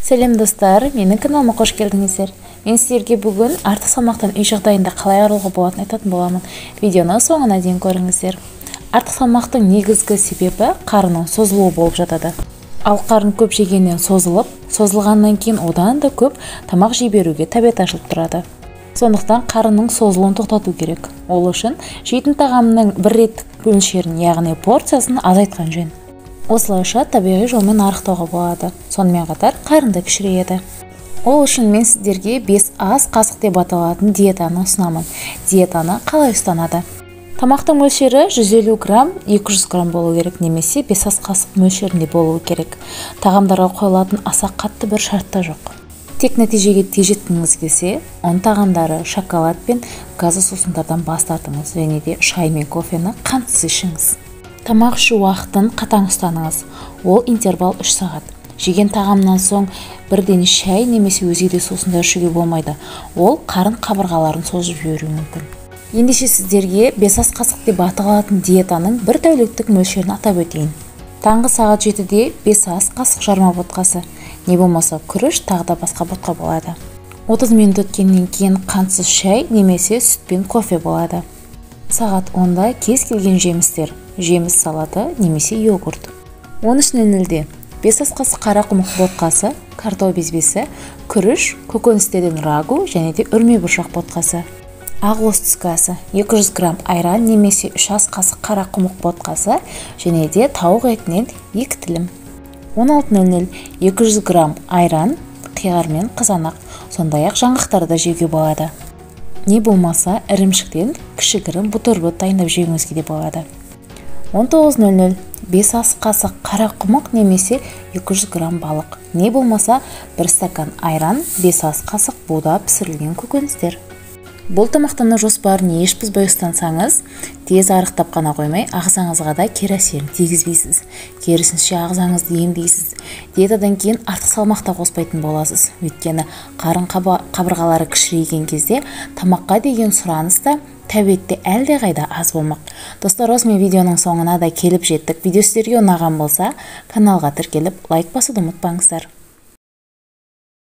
Сәлем достар, менің каналыма қош келдіңіздер. Мен сіздерге бүгін артық салмақтан үй жағдайында қалай арылуға болатынын айтатын боламын. Видеоны соңына дейін көріңіздер. Артық салмақтың негізгі себебі қарынның созылуы болып жатады. Ал қарын көп жегеннен созылғаннан кейін одан да көп тамақ жей беруге тәбет ашылып тұрады. Сондықтан қарынның созылуын тоқтату керек. Ол үшін жейтін тағамның бір реттік мөлшерін, яғни порциясын азайтқан жөн. Осылайша табиғи жолмен арықтауға болады. Сонымен қатар қарынды кішірейеді. Ол үшін мен сіздерге 5 ас қасық деп аталатын диетаны ұсынамын. Диетаны қалай ұстанады? Тамақтың мөлшері 150 грамм, 200 грамм болу керек, немесе 5 ас қасық мөлшерінде болуы керек. Тағамдарға қойылатын аса қатты бір шартта жоқ. Тек нәтижеге тез жеткіңіз келсе, ұн тағамдары, шоколад пен газды сусындардан бас тартыңыз, және де шай мен кофені қантсыз ішіңіз. Тамақ ішу уақытын қатаң ұстаныңыз. Ол интервал 3 сағат. Жеген тағамнан соң бірден шай немесе өзге де сусындар ішуге болмайды. Ол қарын қабырғаларын созып жіберуі мүмкін. Ендеше сіздерге 5 ас қасық деп аталатын диетаның бір тәуліктік мөлшерін атап өтейін. Таңғы сағат 7-де 5 ас қасық жарма ботқасы, не болмаса күріш, тағы да басқа ботқа болады. 30 минут өткеннен кейін қантсыз шай немесе сүт пен кофе болады. Сағат 10-да кез келген жемістер, жеміс салаты немесе йогурт. 13:00-де 5 ас қасық қара құмық ботқасы, картоп безбесі, күріш, көкөністерден рагу және де үрме бұршақ ботқасы. Ағылыс түскі асы 200 грамм айран немесе 3 ас қасық қара құмық ботқасы және де тауық етінен 2 тілім. 16:00 200 грамм айран, қияр мен қызанақ, сондай-ақ жаңғақтарды да жеуге болады. Не болмаса ірімшіктен кішігірім бутерброд дайындап жеуіңізге де болады. 19:00 5 ас қасық қара құмық немесе 200 грамм балық, не болмаса 1 стакан айран, 5 ас қасық буда пісірілген көкөністер. Бұл тамақтану жоспарын еш бұзбай ұстансаңыз, тез арықтап қана қоймай, ағзаңызға да кері әсерін тигізбейсіз. Керісінше ағзаңызды емдейсіз. Диетадан кейін артық салмақта қоспайтын боласыз. Өйткені қарын қабырғалары кішірейген кезде тамаққа деген сұраныс та тәбетте әлде қайда аз болмақ. Достар, осымен видеоның соңына да келіп жеттік. Видео сіздерге ұнаған болса, каналға тіркеліп лайк басуды ұмытпаңыздар.